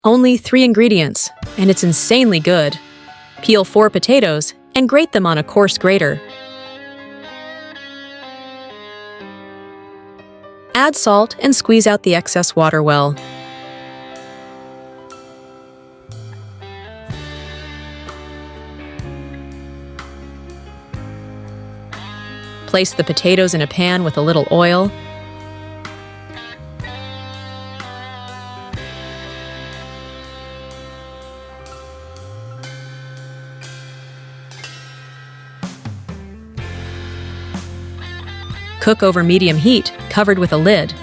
Only 3 ingredients, and it's insanely good. Peel 4 potatoes and grate them on a coarse grater. Add salt and squeeze out the excess water well. Place the potatoes in a pan with a little oil. Cook over medium heat, covered with a lid.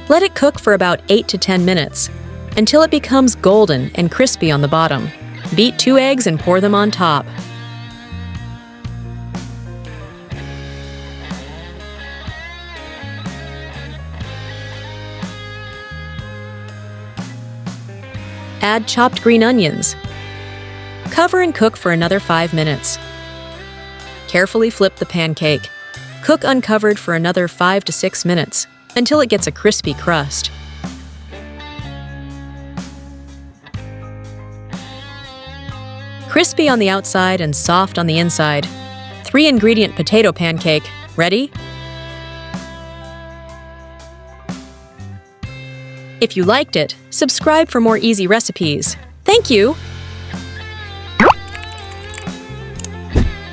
Let it cook for about 8 to 10 minutes, until it becomes golden and crispy on the bottom. Beat 2 eggs and pour them on top. Add chopped green onions. Cover and cook for another 5 minutes. Carefully flip the pancake. Cook uncovered for another 5 to 6 minutes, until it gets a crispy crust. Crispy on the outside and soft on the inside. 3-ingredient potato pancake. Ready? If you liked it, subscribe for more easy recipes. Thank you!